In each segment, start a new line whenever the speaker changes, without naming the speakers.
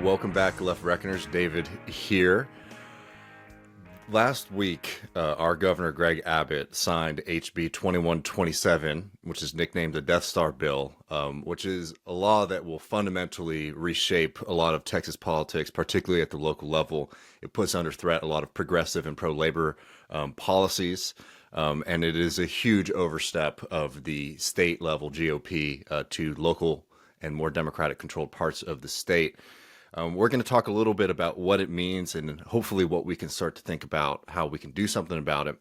Welcome back, Left Reckoners. David here. Last week, our Governor Greg Abbott signed HB 2127, which is nicknamed the Death Star Bill, which is a law that will fundamentally reshape a lot of Texas politics, particularly at the local level. It puts under threat a lot of progressive and pro-labor policies, and it is a huge overstep of the state-level GOP to local and more Democratic-controlled parts of the state. We're going to talk a little bit about what it means and hopefully what we can start to think about how we can do something about it.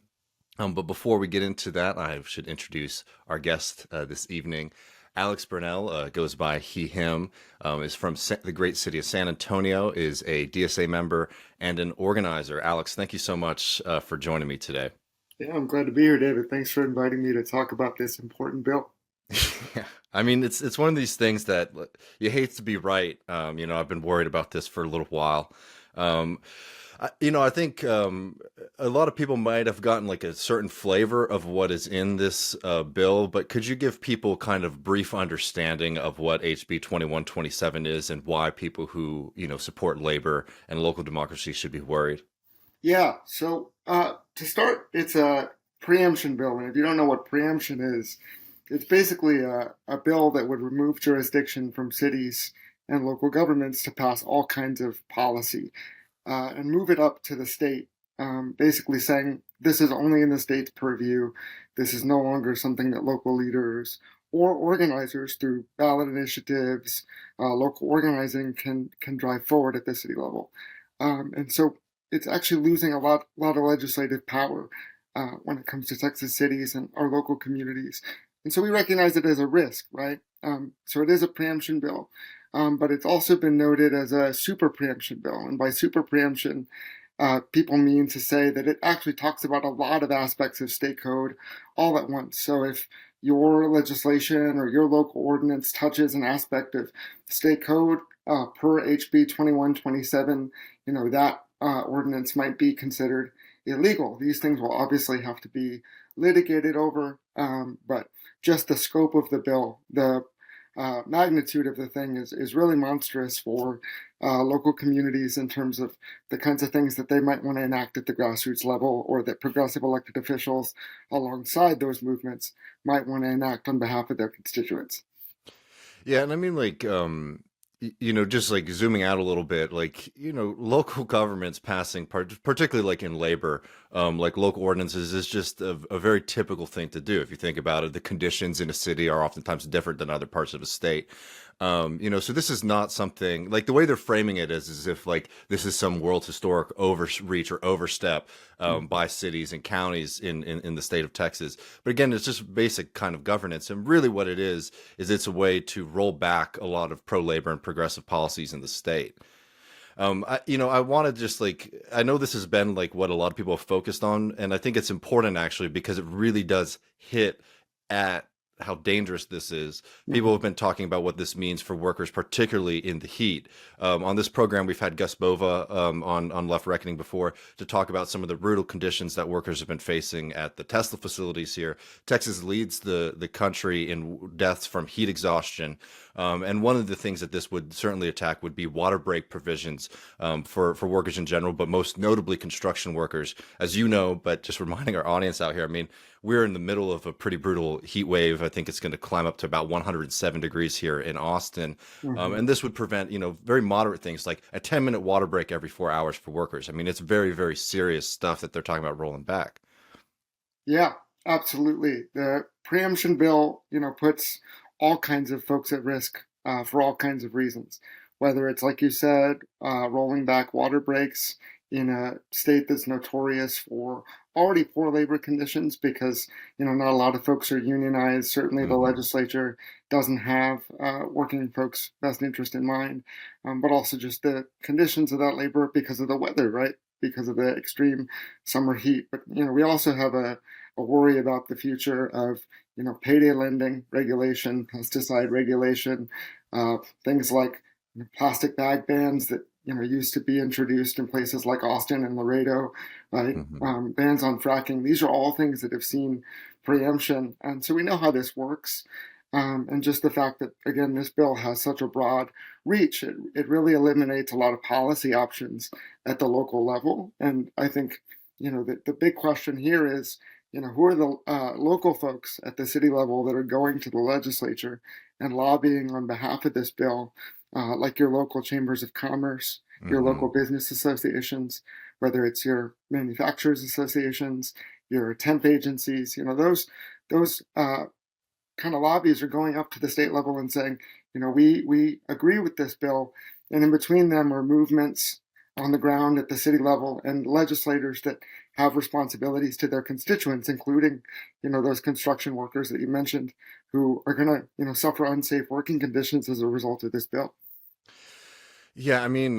But before we get into that, I should introduce our guest this evening. Alex Birnel goes by he, him, is from the great city of San Antonio, is a DSA member and an organizer. Alex, thank you so much for joining me today.
Yeah, I'm glad to be here, David. Thanks for inviting me to talk about this important bill.
Yeah. I mean, it's one of these things that you hate to be right. I've been worried about this for a little while. I think a lot of people might have gotten like a certain flavor of what is in this bill, but could you give people kind of brief understanding of what HB 2127 is and why people who, support labor and local democracy should be worried?
Yeah, so to start, it's a preemption bill. And if you don't know what preemption is, it's basically a bill that would remove jurisdiction from cities and local governments to pass all kinds of policy and move it up to the state, basically saying this is only in the state's purview. This is no longer something that local leaders or organizers through ballot initiatives, local organizing can drive forward at the city level. And so it's actually losing a lot of legislative power when it comes to Texas cities and our local communities. And so we recognize it as a risk, right? So it is a preemption bill, but it's also been noted as a super preemption bill. And by super preemption, people mean to say that it actually talks about a lot of aspects of state code all at once. So if your legislation or your local ordinance touches an aspect of state code per HB 2127, that ordinance might be considered illegal. These things will obviously have to be litigated over, but just the scope of the bill, the magnitude of the thing is really monstrous for local communities in terms of the kinds of things that they might want to enact at the grassroots level, or that progressive elected officials alongside those movements might want to enact on behalf of their constituents.
Yeah, and I mean, just like zooming out a little bit, local governments passing, particularly like in labor, like local ordinances is just a very typical thing to do. If you think about it, the conditions in a city are oftentimes different than other parts of a state. So this is not something like the way they're framing it is as if like this is some world historic overreach or overstep by cities and counties in the state of Texas. But again, it's just basic kind of governance. And really what it is it's a way to roll back a lot of pro-labor and progressive policies in the state. I want to just I know this has been like what a lot of people have focused on, and I think it's important actually because it really does hit at how dangerous this is. People have been talking about what this means for workers, particularly in the heat. On this program, we've had Gus Bova on Left Reckoning before to talk about some of the brutal conditions that workers have been facing at the Tesla facilities here. Texas leads the country in deaths from heat exhaustion. And one of the things that this would certainly attack would be water break provisions for workers in general, but most notably construction workers. As you know, but just reminding our audience out here, I mean, we're in the middle of a pretty brutal heat wave. I think it's going to climb up to about 107 degrees here in Austin. And this would prevent, very moderate things like a 10-minute water break every 4 hours for workers. I mean, it's very, very serious stuff that they're talking about rolling back.
Yeah, absolutely. The preemption bill, puts all kinds of folks at risk for all kinds of reasons, whether it's, like you said, rolling back water breaks in a state that's notorious for already poor labor conditions because, not a lot of folks are unionized. Certainly the legislature doesn't have working folks' best interest in mind, but also just the conditions of that labor because of the weather, right? Because of the extreme summer heat. But, we also have a worry about the future of, payday lending regulation, pesticide regulation, things like plastic bag bans that used to be introduced in places like Austin and Laredo, right? Bans on fracking. These are all things that have seen preemption. And so we know how this works. And just the fact that, again, this bill has such a broad reach, it really eliminates a lot of policy options at the local level. And I think, the big question here is, who are the local folks at the city level that are going to the legislature and lobbying on behalf of this bill, like your local chambers of commerce, your
Hmm.
local business associations, whether it's your manufacturers associations, your temp agencies, those kind of lobbies are going up to the state level and saying, we agree with this bill. And in between them are movements on the ground at the city level and legislators that have responsibilities to their constituents, including, those construction workers that you mentioned who are going to, suffer unsafe working conditions as a result of this bill.
Yeah, I mean,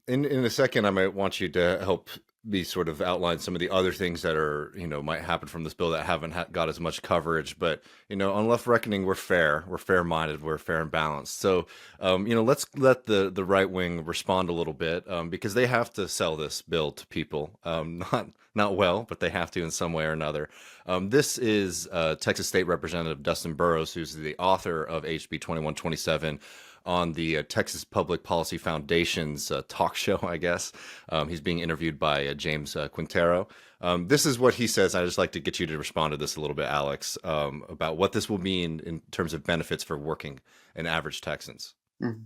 in a second, I might want you to help me sort of outline some of the other things that are, might happen from this bill that haven't got as much coverage. But, on left reckoning, we're fair-minded, we're fair and balanced. So, let's let the right wing respond a little bit, because they have to sell this bill to people, not well, but they have to in some way or another. This is Texas State Representative Dustin Burrows, who's the author of HB 2127 on the Texas Public Policy Foundation's talk show, I guess. He's being interviewed by James Quintero. This is what he says. I'd just like to get you to respond to this a little bit, Alex, about what this will mean in terms of benefits for working and average Texans.
Mhm.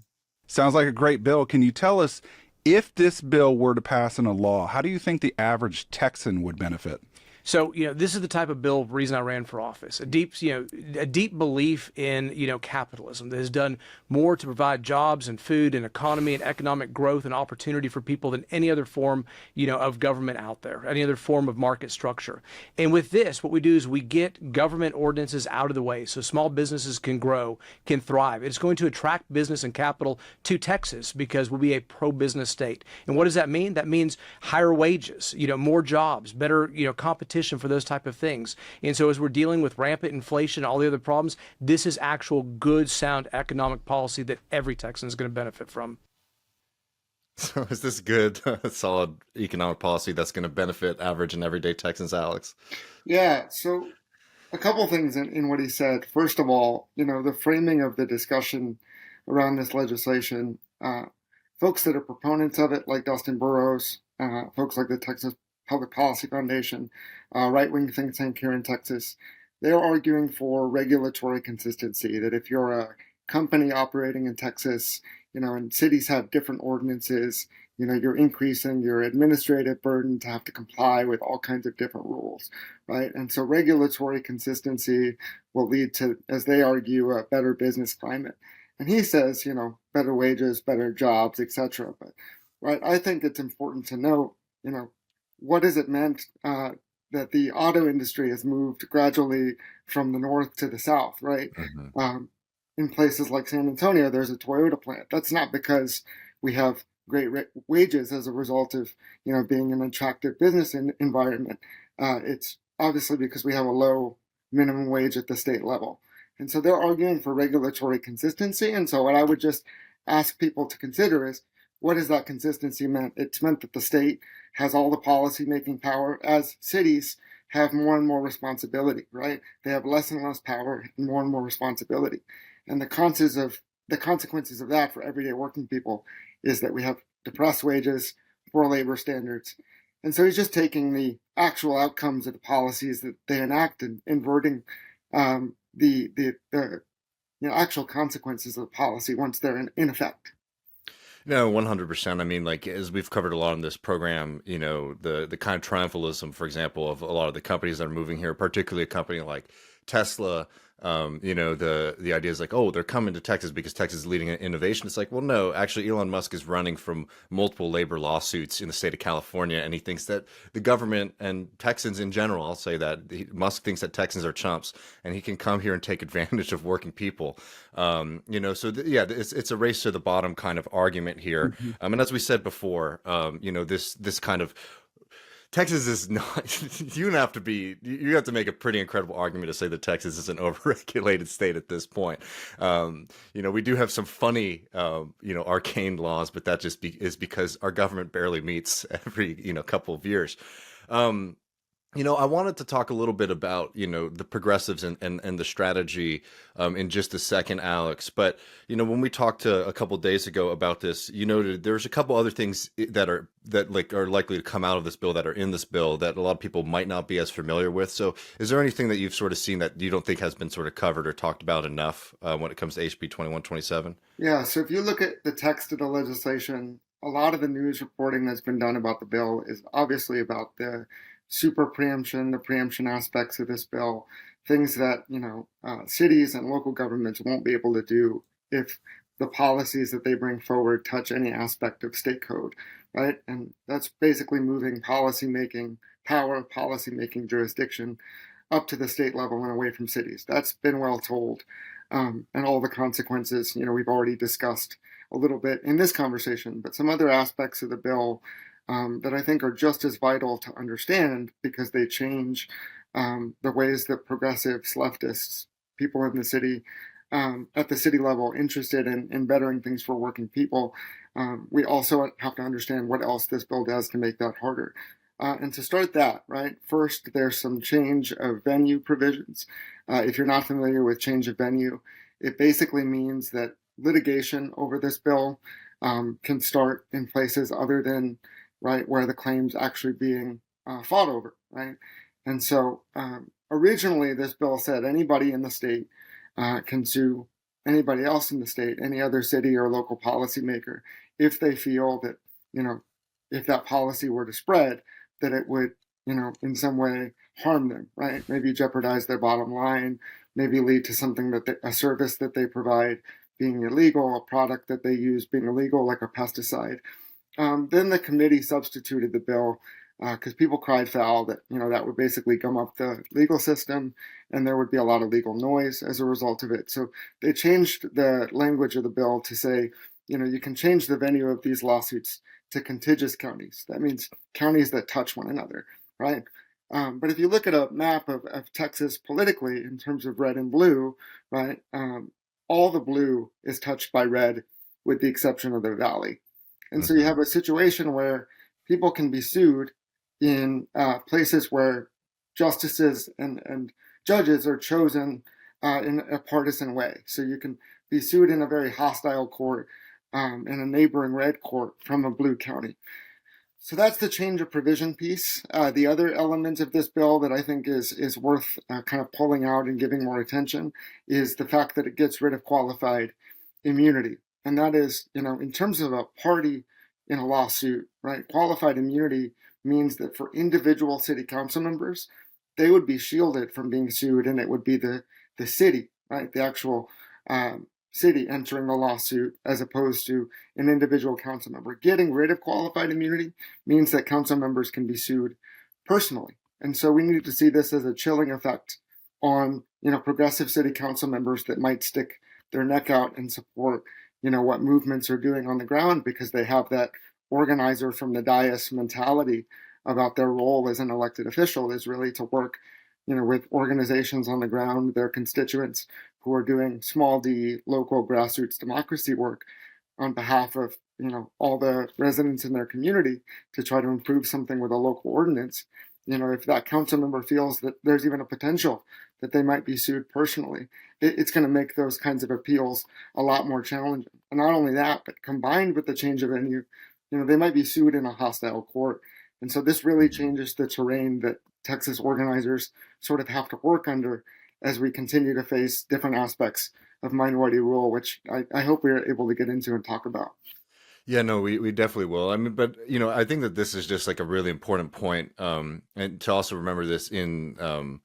Sounds like a great bill. Can you tell us, if this bill were to pass in a law, how do you think the average Texan would benefit?
So, this is the type of bill, reason I ran for office. A deep belief in, capitalism that has done more to provide jobs and food and economy and economic growth and opportunity for people than any other form, of government out there, any other form of market structure. And with this, what we do is we get government ordinances out of the way so small businesses can grow, can thrive. It's going to attract business and capital to Texas because we'll be a pro-business state. And what does that mean? That means higher wages, more jobs, better, competition for those type of things. And so as we're dealing with rampant inflation and all the other problems, this is actual good, sound economic policy that every Texan is going to benefit from.
So is this good, solid economic policy that's going to benefit average and everyday Texans, Alex?
Yeah, so a couple things in what he said. First of all, the framing of the discussion around this legislation, folks that are proponents of it, like Dustin Burrows, folks like the Texas Public Policy Foundation, right-wing think tank here in Texas, they're arguing for regulatory consistency, that if you're a company operating in Texas, and cities have different ordinances, you're increasing your administrative burden to have to comply with all kinds of different rules, right? And so regulatory consistency will lead to, as they argue, a better business climate. And he says, better wages, better jobs, etc. But, right, I think it's important to note, what has it meant that the auto industry has moved gradually from the north to the south, right?
Hmm.
In places like San Antonio, there's a Toyota plant. That's not because we have great wages as a result of, being an attractive business environment. It's obviously because we have a low minimum wage at the state level. And so they're arguing for regulatory consistency. And so what I would just ask people to consider is, what has that consistency meant? It's meant that the state has all the policy making power as cities have more and more responsibility, right? They have less and less power and more responsibility. And the consequences of that for everyday working people is that we have depressed wages, poor labor standards. And so he's just taking the actual outcomes of the policies that they enact and inverting the actual consequences of the policy once they're in effect.
No, 100%. I mean, like, as we've covered a lot in this program, the kind of triumphalism, for example, of a lot of the companies that are moving here, particularly a company like Tesla. The idea is like, oh, they're coming to Texas because Texas is leading in innovation. It's like, well, no, actually, Elon Musk is running from multiple labor lawsuits in the state of California, and he thinks that the government and Texans in general, I'll say that Musk thinks that Texans are chumps, and he can come here and take advantage of working people. It's a race to the bottom kind of argument here.
Mhm.
And as we said before, this kind of Texas is not. You have to make a pretty incredible argument to say that Texas is an overregulated state at this point. We do have some funny, arcane laws, but that just is because our government barely meets every, couple of years. I wanted to talk a little bit about, the progressives and the strategy in just a second, Alex. But, when we talked a couple days ago about this, you noted there's a couple other things that are likely to come out of this bill that are in this bill that a lot of people might not be as familiar with. So is there anything that you've sort of seen that you don't think has been sort of covered or talked about enough when it comes to HB 2127?
Yeah, so if you look at the text of the legislation, a lot of the news reporting that's been done about the bill is obviously about the super preemption, the preemption aspects of this bill, things that, cities and local governments won't be able to do if the policies that they bring forward touch any aspect of state code, right? And that's basically moving policymaking power, policymaking jurisdiction up to the state level and away from cities. That's been well told. And all the consequences, we've already discussed a little bit in this conversation, but some other aspects of the bill that I think are just as vital to understand because they change the ways that progressives, leftists, people in the city, at the city level, interested in bettering things for working people. We also have to understand what else this bill does to make that harder. And to start that, right, first, there's some change of venue provisions. If you're not familiar with change of venue, it basically means that litigation over this bill can start in places other than, right, where the claim's actually being fought over, right? And so originally this bill said anybody in the state can sue anybody else in the state, any other city or local policymaker, if they feel that, if that policy were to spread, that it would, in some way harm them, right? Maybe jeopardize their bottom line, maybe lead to something a service that they provide being illegal, a product that they use being illegal, like a pesticide. Then the committee substituted the bill because people cried foul that, that would basically gum up the legal system and there would be a lot of legal noise as a result of it. So they changed the language of the bill to say, you can change the venue of these lawsuits to contiguous counties. That means counties that touch one another, right? But if you look at a map of Texas politically in terms of red and blue, right, all the blue is touched by red with the exception of the valley. And so you have a situation where people can be sued in places where justices and judges are chosen in a partisan way. So you can be sued in a very hostile court in a neighboring red court from a blue county. So that's the change of provision piece. The other element of this bill that I think is worth kind of pulling out and giving more attention is the fact that it gets rid of qualified immunity. And that is, in terms of a party in a lawsuit, right? Qualified immunity means that for individual city council members, they would be shielded from being sued, and it would be the city, right? The actual city entering the lawsuit as opposed to an individual council member. Getting rid of qualified immunity means that council members can be sued personally. And so we need to see this as a chilling effect on, progressive city council members that might stick their neck out and support, what movements are doing on the ground because they have that organizer from the dais mentality about their role as an elected official is really to work, with organizations on the ground, their constituents who are doing small d local grassroots democracy work on behalf of, all the residents in their community to try to improve something with a local ordinance. If that council member feels that there's even a potential that they might be sued personally, it's going to make those kinds of appeals a lot more challenging. And not only that, but combined with the change of venue, they might be sued in a hostile court. And so this really changes the terrain that Texas organizers sort of have to work under as we continue to face different aspects of minority rule, which I hope we are able to get into and talk about.
Yeah, no, we definitely will. I mean, but I think that this is just like a really important point, and to also remember this in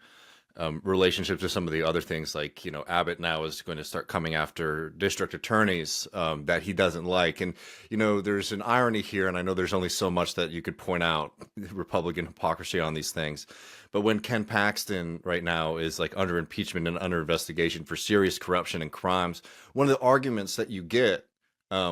relationship to some of the other things, like Abbott now is going to start coming after district attorneys that he doesn't like, and there's an irony here, and I know there's only so much that you could point out Republican hypocrisy on these things, but when Ken Paxton right now is like under impeachment and under investigation for serious corruption and crimes, one of the arguments that you get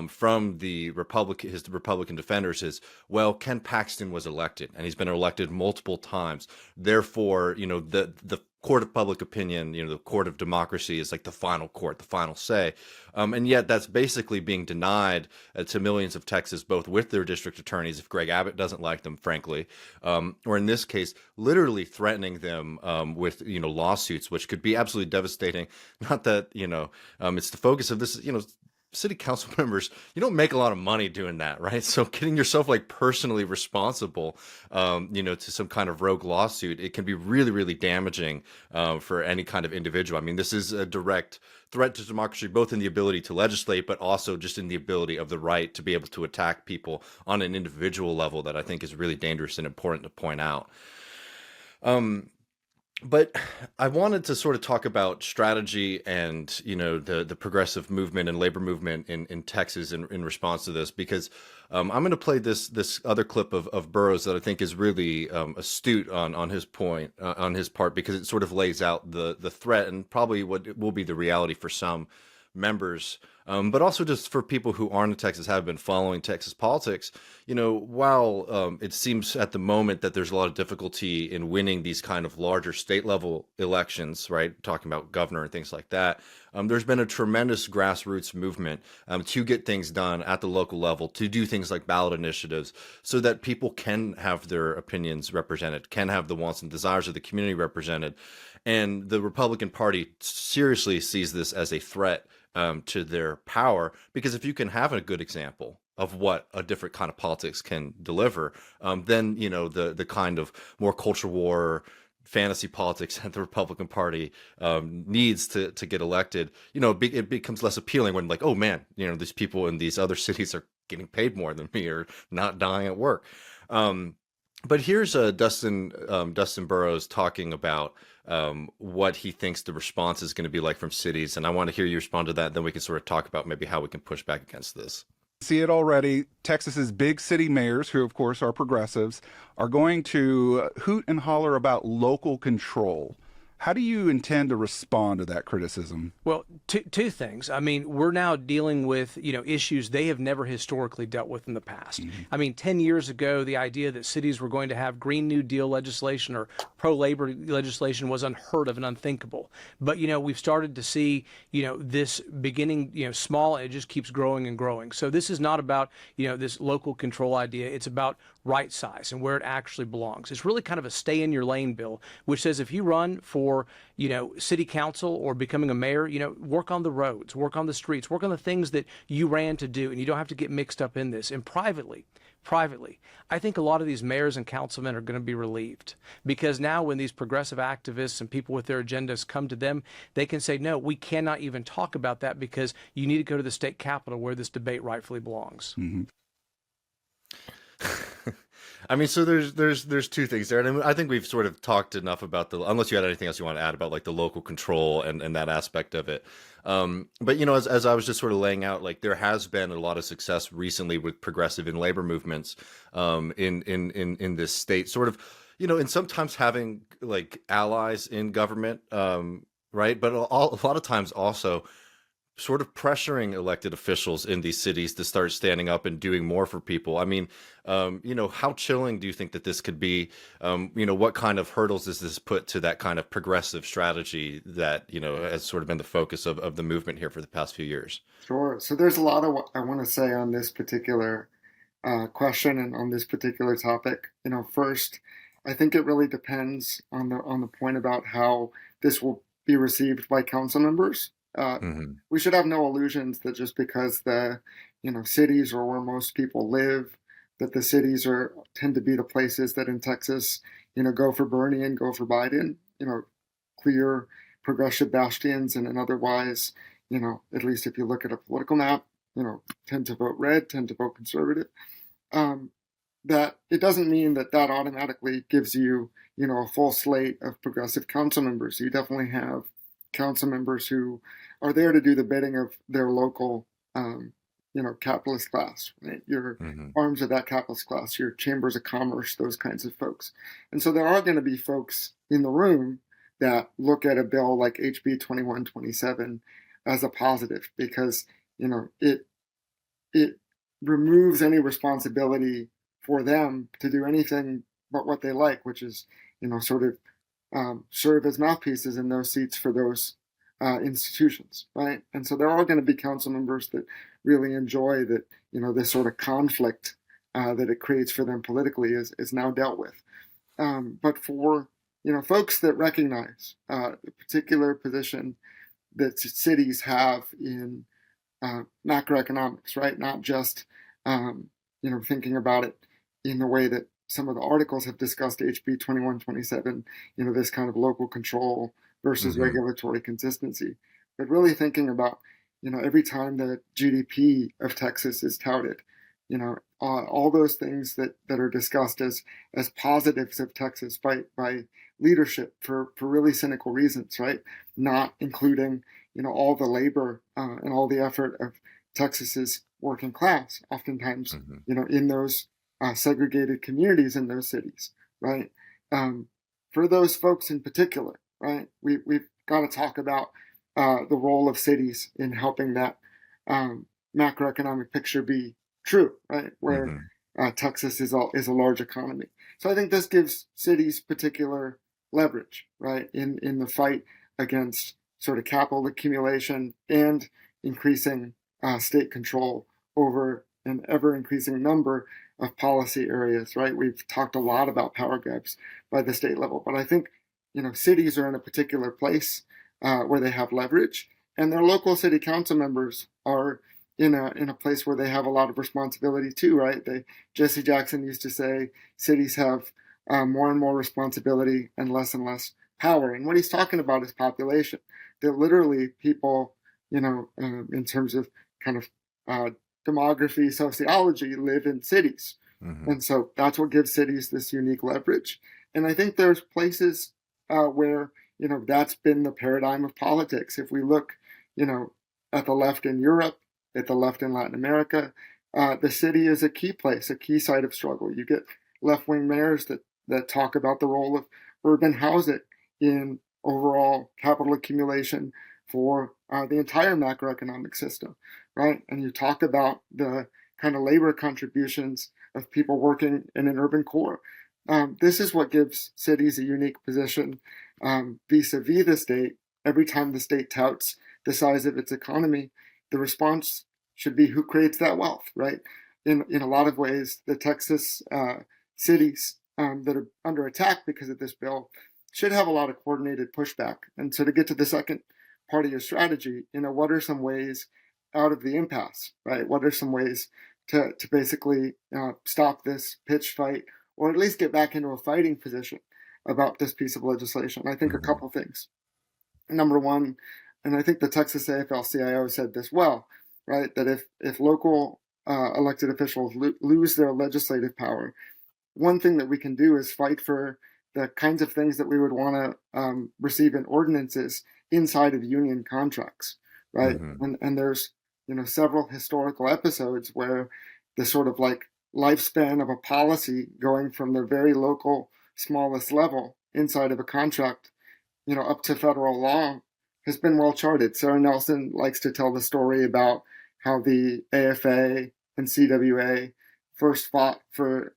from the his Republican defenders is, well, Ken Paxton was elected, and he's been elected multiple times. Therefore, the court of public opinion, the court of democracy is like the final court, the final say. And yet that's basically being denied to millions of Texas, both with their district attorneys, if Greg Abbott doesn't like them, frankly, or in this case, literally threatening them with, lawsuits, which could be absolutely devastating. Not that, it's the focus of this, city council members, you don't make a lot of money doing that, right? So getting yourself like personally responsible, to some kind of rogue lawsuit, it can be really, really damaging for any kind of individual. I mean, this is a direct threat to democracy, both in the ability to legislate, but also just in the ability of the right to be able to attack people on an individual level that I think is really dangerous and important to point out. But I wanted to sort of talk about strategy and, the progressive movement and labor movement in Texas in response to this, because I'm going to play this other clip of Burrows that I think is really astute on his point, on his part, because it sort of lays out the threat and probably what will be the reality for some members, but also just for people who aren't in Texas, have been following Texas politics. While it seems at the moment that there's a lot of difficulty in winning these kind of larger state level elections, right? Talking about governor and things like that. There's been a tremendous grassroots movement to get things done at the local level, to do things like ballot initiatives so that people can have their opinions represented, can have the wants and desires of the community represented. And the Republican Party seriously sees this as a threat to their power, because if you can have a good example of what a different kind of politics can deliver, then the kind of more culture war fantasy politics that the Republican Party needs to get elected, it becomes less appealing when, like, oh man, these people in these other cities are getting paid more than me or not dying at work. But here's Dustin Burrows talking about what he thinks the response is going to be like from cities. And I want to hear you respond to that. Then we can sort of talk about maybe how we can push back against this.
See it already. Texas's big city mayors, who of course are progressives, are going to hoot and holler about local control. How do you intend to respond to that criticism?
Well, two things. I mean, we're now dealing with, issues they have never historically dealt with in the past. Mm-hmm. I mean, 10 years ago, the idea that cities were going to have Green New Deal legislation or pro-labor legislation was unheard of and unthinkable. But, we've started to see, this beginning, small, and it just keeps growing and growing. So this is not about, this local control idea. It's about right size and where it actually belongs. It's really kind of a stay in your lane bill, which says if you run for, city council or becoming a mayor, work on the roads, work on the streets, work on the things that you ran to do, and you don't have to get mixed up in this. And privately, I think a lot of these mayors and councilmen are going to be relieved, because now when these progressive activists and people with their agendas come to them, they can say, no, we cannot even talk about that because you need to go to the state capitol where this debate rightfully belongs.
Mm-hmm.
I mean, so there's two things there, and I think we've sort of talked enough about unless you had anything else you want to add about like the local control and that aspect of it. But as I was just sort of laying out, like there has been a lot of success recently with progressive and labor movements in this state, sort of, and sometimes having like allies in government, right? But a lot of times also sort of pressuring elected officials in these cities to start standing up and doing more for people. I mean, how chilling do you think that this could be? What kind of hurdles does this put to that kind of progressive strategy that, has sort of been the focus of the movement here for the past few years?
Sure. So there's a lot of what I want to say on this particular question and on this particular topic. First, I think it really depends on the point about how this will be received by council members. We should have no illusions that just because the cities are where most people live, that the cities tend to be the places that in Texas go for Bernie and go for Biden, clear progressive bastions, and otherwise, at least if you look at a political map, tend to vote red, tend to vote conservative. That it doesn't mean that automatically gives you a full slate of progressive council members. You definitely have council members who are there to do the bidding of their local, capitalist class, right? Your arms of that capitalist class, your chambers of commerce, those kinds of folks. And so there are going to be folks in the room that look at a bill like HB 2127 as a positive because, it it removes any responsibility for them to do anything but what they like, which is, sort of serve as mouthpieces in those seats for those institutions, right? And so there are going to be council members that really enjoy that, this sort of conflict that it creates for them politically is now dealt with. But for, folks that recognize the particular position that cities have in macroeconomics, right? Not just, thinking about it in the way that some of the articles have discussed HB2127, this kind of local control versus
Mm-hmm.
regulatory consistency, but really thinking about, every time the GDP of Texas is touted, all those things that are discussed as positives of Texas by leadership for really cynical reasons, right? Not including, all the labor and all the effort of Texas's working class, oftentimes,
Mm-hmm.
in those segregated communities in those cities, right? For those folks in particular, right? We've got to talk about the role of cities in helping that macroeconomic picture be true, right? Where
Mm-hmm.
Texas is a large economy. So I think this gives cities particular leverage, right, in the fight against sort of capital accumulation and increasing state control over an ever increasing number of policy areas, right? We've talked a lot about power grabs by the state level, but I think, cities are in a particular place where they have leverage, and their local city council members are in a place where they have a lot of responsibility too, right? Jesse Jackson used to say cities have more and more responsibility and less power, and what he's talking about is population. That literally people, in terms of kind of demography, sociology, live in cities,
Mm-hmm.
and so that's what gives cities this unique leverage. And I think there's places where that's been the paradigm of politics. If we look, at the left in Europe, at the left in Latin America, the city is a key place, a key site of struggle. You get left-wing mayors that talk about the role of urban housing in overall capital accumulation for the entire macroeconomic system, right? And you talk about the kind of labor contributions of people working in an urban core. This is what gives cities a unique position vis-a-vis the state. Every time the state touts the size of its economy, the response should be who creates that wealth, right? In a lot of ways, the Texas cities that are under attack because of this bill should have a lot of coordinated pushback. And so to get to the second part of your strategy, what are some ways out of the impasse, right? What are some ways to basically stop this pitch fight, or at least get back into a fighting position about this piece of legislation? I think a
Mm-hmm.
couple things. Number one, and I think the Texas AFL-CIO said this well, right? That if local elected officials lose their legislative power, one thing that we can do is fight for the kinds of things that we would want to receive in ordinances inside of union contracts, right?
Mm-hmm.
And there's several historical episodes where the sort of like lifespan of a policy going from the very local smallest level inside of a contract, up to federal law has been well charted. Sarah Nelson likes to tell the story about how the AFA and CWA first fought for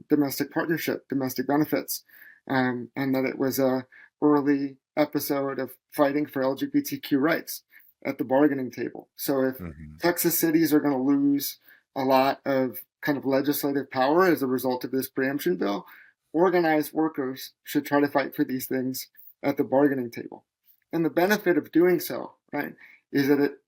domestic partnership, domestic benefits, and that it was a early episode of fighting for LGBTQ rights at the bargaining table. So if
Mm-hmm.
Texas cities are going to lose a lot of kind of legislative power as a result of this preemption bill, organized workers should try to fight for these things at the bargaining table. And the benefit of doing so, right, is that it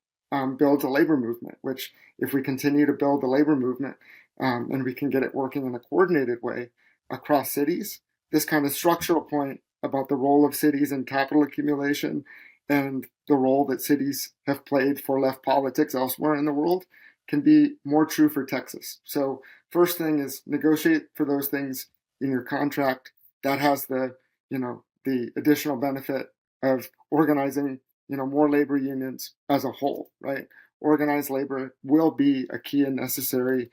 builds a labor movement, which if we continue to build the labor movement and we can get it working in a coordinated way across cities, this kind of structural point about the role of cities in capital accumulation and the role that cities have played for left politics elsewhere in the world can be more true for Texas. So first thing is negotiate for those things in your contract. That has the additional benefit of organizing more labor unions as a whole, right? Organized labor will be a key and necessary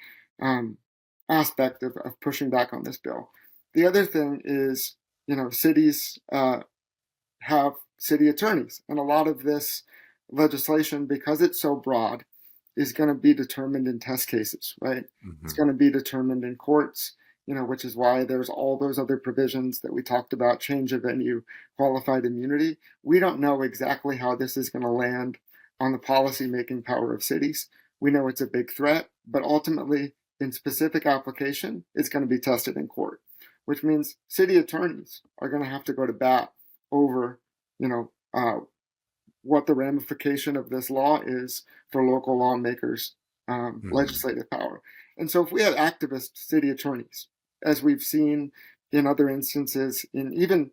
aspect of pushing back on this bill. The other thing is, cities have city attorneys, and a lot of this legislation, because it's so broad is going to be determined in test cases, right? It's
Hmm.
going to be determined in courts, which is why there's all those other provisions that we talked about, change of venue, qualified immunity. We don't know exactly how this is going to land on the policy-making power of cities. We know it's a big threat, but ultimately, in specific application, it's going to be tested in court, which means city attorneys are going to have to go to bat over, you know, what the ramification of this law is for local lawmakers'
Hmm.
legislative power. And so, if we have activist city attorneys, as we've seen in other instances, in even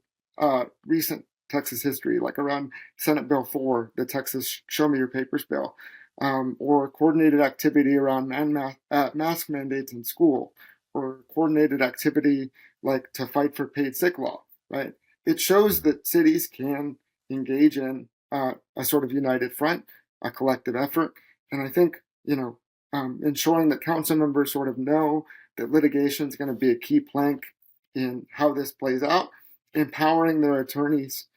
recent Texas history, like around Senate Bill 4, the Texas Show Me Your Papers bill, or coordinated activity around mask mandates in school, or coordinated activity like to fight for paid sick law, right? It shows that cities can engage in a sort of united front, a collective effort. And I think, ensuring that council members sort of know that litigation is going to be a key plank in how this plays out, empowering their attorneys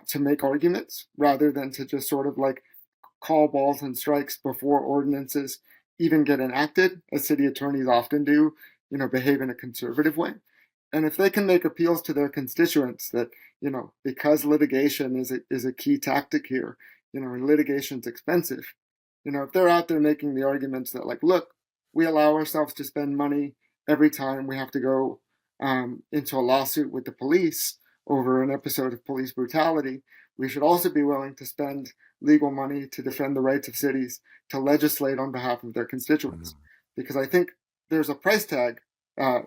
to make arguments rather than to just sort of like call balls and strikes before ordinances even get enacted, as city attorneys often do, behave in a conservative way. And if they can make appeals to their constituents that, because litigation is a key tactic here, and litigation's expensive, if they're out there making the arguments that, like, look, we allow ourselves to spend money every time we have to go into a lawsuit with the police over an episode of police brutality, we should also be willing to spend legal money to defend the rights of cities to legislate on behalf of their constituents.
Hmm.
Because I think there's a price tag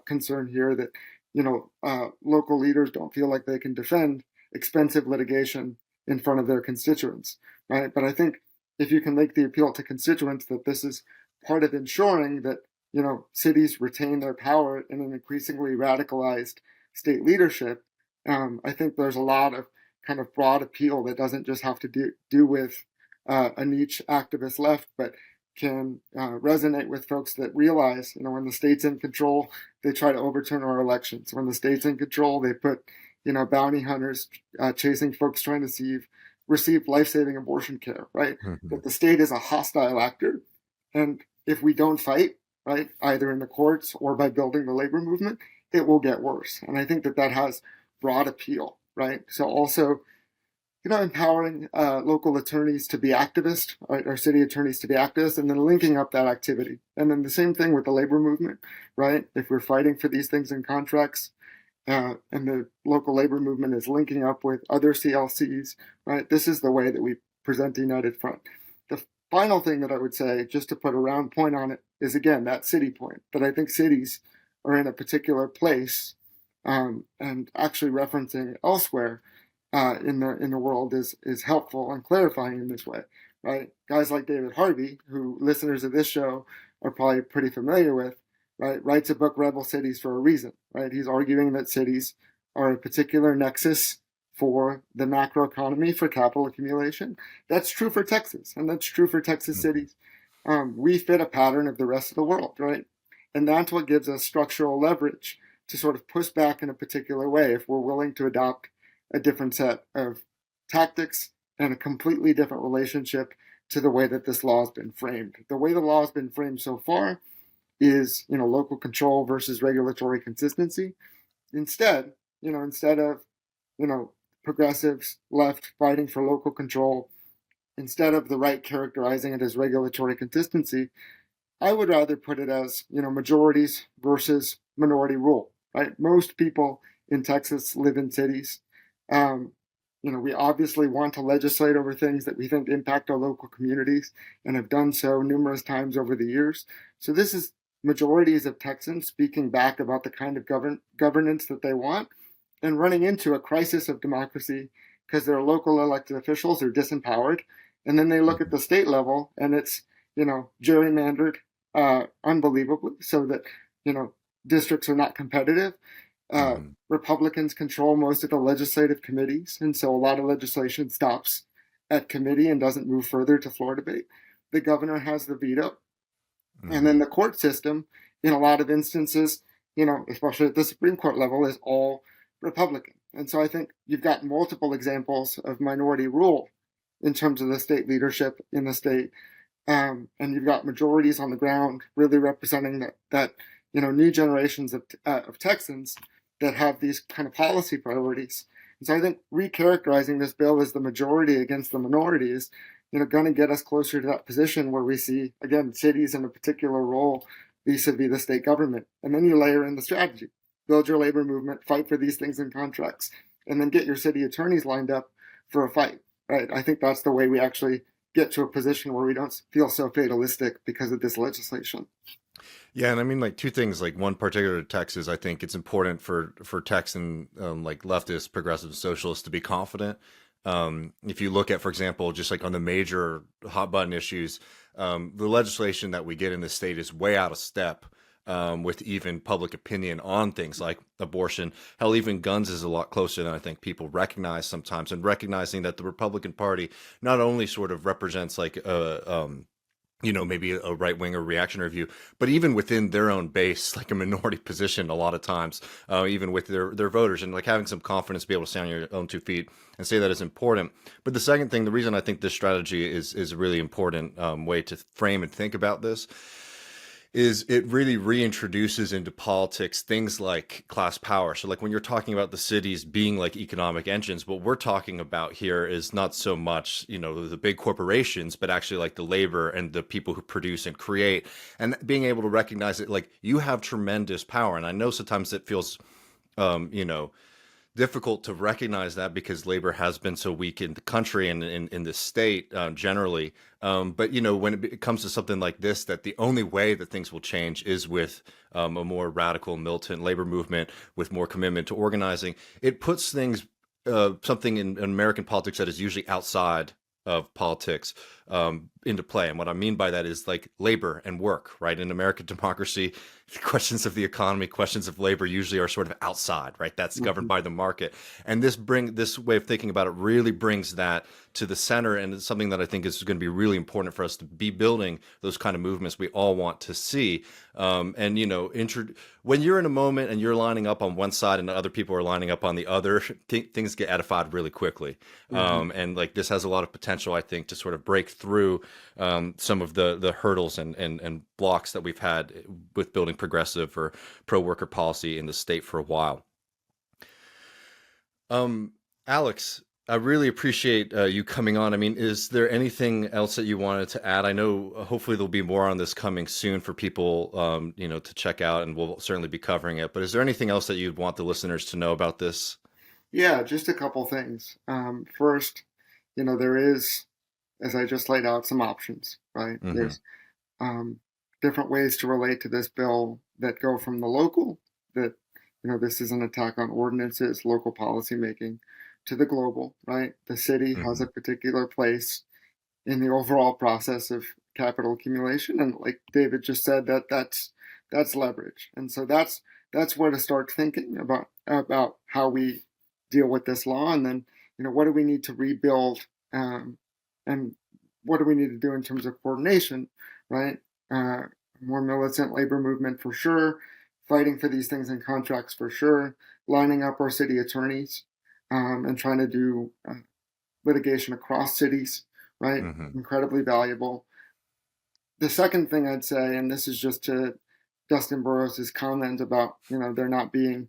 concern here that local leaders don't feel like they can defend expensive litigation in front of their constituents, right? But I think if you can make the appeal to constituents that this is part of ensuring that cities retain their power in an increasingly radicalized state leadership, I think there's a lot of kind of broad appeal that doesn't just have to do with a niche activist left, but can resonate with folks that realize, when the state's in control, they try to overturn our elections. When the state's in control, they put, bounty hunters chasing folks trying to receive life-saving abortion care, right?
Hmm.
That the state is a hostile actor. And if we don't fight, right, either in the courts or by building the labor movement, it will get worse. And I think that has broad appeal, right? So also, empowering local attorneys to be activists, right, or city attorneys to be activists, and then linking up that activity. And then the same thing with the labor movement, right? If we're fighting for these things in contracts, and the local labor movement is linking up with other CLCs, right? This is the way that we present the united front. The final thing that I would say, just to put a round point on it, is again that city point. That I think cities are in a particular place, and actually referencing elsewhere in the world is helpful and clarifying in this way, right? Guys like David Harvey, who listeners of this show are probably pretty familiar with, right, writes a book, Rebel Cities, for a reason, right? He's arguing that cities are a particular nexus for the macroeconomy, for capital accumulation. That's true for Texas, and that's true for Texas cities. We fit a pattern of the rest of the world, right? And that's what gives us structural leverage to sort of push back in a particular way if we're willing to adopt a different set of tactics and a completely different relationship to the way that this law has been framed. The way the law has been framed so far is, local control versus regulatory consistency. Instead, instead of, progressives left fighting for local control, instead of the right characterizing it as regulatory consistency, I would rather put it as, majorities versus minority rule, right? Most people in Texas live in cities. Um, we obviously want to legislate over things that we think impact our local communities and have done so numerous times over the years. So this is majorities of Texans speaking back about the kind of governance that they want and running into a crisis of democracy because their local elected officials are disempowered. And then they look at the state level and it's, gerrymandered unbelievably so that, districts are not competitive.
Hmm.
Republicans control most of the legislative committees, and so a lot of legislation stops at committee and doesn't move further to floor debate. The governor has the veto, and then
Hmm.
the court system, in a lot of instances, especially at the Supreme Court level, is all Republican. And so I think you've got multiple examples of minority rule in terms of the state leadership in the state and you've got majorities on the ground really representing that new generations of Texans that have these kind of policy priorities. And so I think recharacterizing this bill as the majority against the minority is, going to get us closer to that position where we see, again, cities in a particular role vis-a-vis the state government. And then you layer in the strategy, build your labor movement, fight for these things in contracts, and then get your city attorneys lined up for a fight, right? I think that's the way we actually get to a position where we don't feel so fatalistic because of this legislation.
Yeah, and I mean, like two things. Like one particular to Texas, I think it's important for Texan like leftist, progressive socialists to be confident. If you look at, for example, just like on the major hot button issues, the legislation that we get in the state is way out of step with even public opinion on things like abortion. Hell, even guns is a lot closer than I think people recognize sometimes. And recognizing that the Republican Party not only sort of represents like maybe a right wing or reactionary view, but even within their own base, like a minority position, a lot of times, even with their voters, and like having some confidence to be able to stand on your own 2 feet and say that is important. But the second thing, the reason I think this strategy is a really important way to frame and think about this is it really reintroduces into politics things like class power. So like when you're talking about the cities being like economic engines, what we're talking about here is not so much, the big corporations, but actually like the labor and the people who produce and create, and being able to recognize it, like you have tremendous power. And I know sometimes it feels, difficult to recognize that because labor has been so weak in the country and in the state generally. But when it comes to something like this, that the only way that things will change is with a more radical militant labor movement with more commitment to organizing. It puts things, something in American politics that is usually outside of politics into play. And what I mean by that is like labor and work, right? In American democracy, questions of the economy, questions of labor usually are sort of outside, right? That's governed by the market. And this way of thinking about it really brings that to the center. And it's something that I think is going to be really important for us to be building those kind of movements we all want to see. When you're in a moment and you're lining up on one side and other people are lining up on the other, things get edified really quickly. And like this has a lot of potential, I think, to sort of break through some of the hurdles and blocks that we've had with building progressive or pro-worker policy in the state for a while. Alex, I really appreciate you coming on. I mean, is there anything else that you wanted to add? I know hopefully there'll be more on this coming soon for people, to check out, and we'll certainly be covering it. But is there anything else that you'd want the listeners to know about this?
Yeah, just a couple things. First, there is, as I just laid out, some options, right?
Mm-hmm.
There's different ways to relate to this bill that go from the local, that, this is an attack on ordinances, local policymaking, to the global, right? The city has a particular place in the overall process of capital accumulation. And like David just said, that's leverage. And so that's where to start thinking about how we deal with this law. And then, what do we need to rebuild, and what do we need to do in terms of coordination, right? More militant labor movement for sure, fighting for these things in contracts for sure, lining up our city attorneys, and trying to do litigation across cities, right? Incredibly valuable. The second thing I'd say, and this is just to Dustin Burrows' comment about, there not being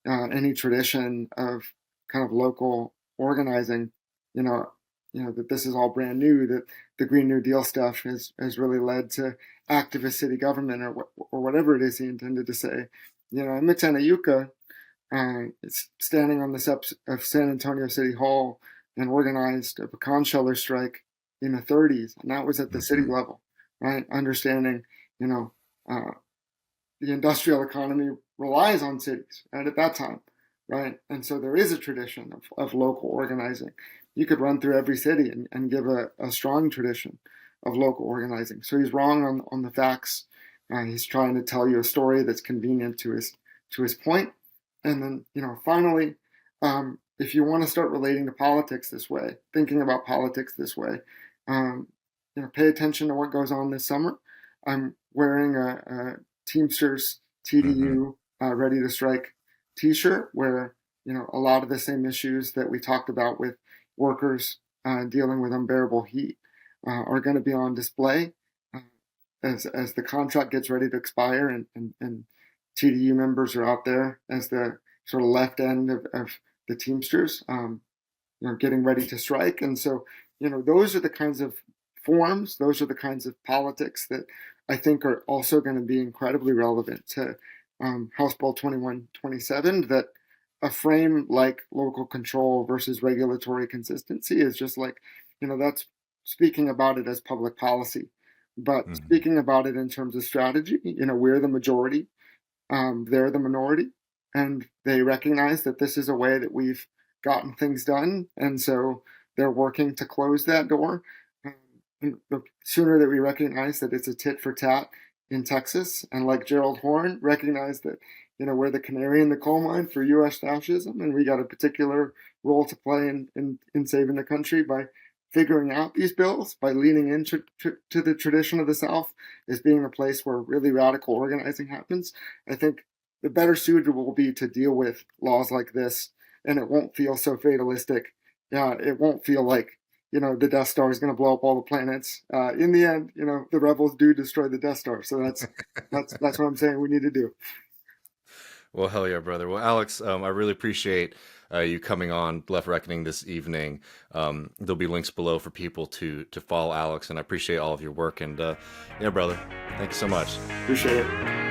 any tradition of kind of local organizing, that this is all brand new, that the Green New Deal stuff has really led to activist city government or whatever it is he intended to say. Miten Ayuka is standing on the steps of San Antonio City Hall and organized a pecan sheller strike in the 30s, and that was at the city level, right? Understanding, the industrial economy relies on cities, right, at that time, right? And so there is a tradition of local organizing. You could run through every city and give a strong tradition of local organizing. So he's wrong on the facts. He's trying to tell you a story that's convenient to his point. And then, finally, if you want to start relating to politics this way, thinking about politics this way, pay attention to what goes on this summer. I'm wearing a Teamsters TDU Ready to Strike t-shirt where, a lot of the same issues that we talked about with workers dealing with unbearable heat are going to be on display. as the contract gets ready to expire and TDU members are out there as the sort of left end of the Teamsters, getting ready to strike. And so, those are the kinds of forms, those are the kinds of politics that I think are also going to be incredibly relevant to House Bill 2127, that a frame like local control versus regulatory consistency is just like, that's speaking about it as public policy. But speaking about it in terms of strategy, we're the majority, they're the minority, and they recognize that this is a way that we've gotten things done. And so they're working to close that door. And the sooner that we recognize that it's a tit for tat in Texas, and like Gerald Horne, recognize that, we're the canary in the coal mine for U.S. fascism, and we got a particular role to play in saving the country by figuring out these bills, by leaning into to the tradition of the South as being a place where really radical organizing happens. I think the better suited will be to deal with laws like this, and it won't feel so fatalistic. It won't feel like, the Death Star is going to blow up all the planets. In the end, the rebels do destroy the Death Star. So that's what I'm saying we need to do.
Well, hell yeah, brother. Well, Alex, I really appreciate you coming on Left Reckoning this evening. There'll be links below for people to follow Alex, and I appreciate all of your work. And yeah, brother, thank you so much.
Appreciate it.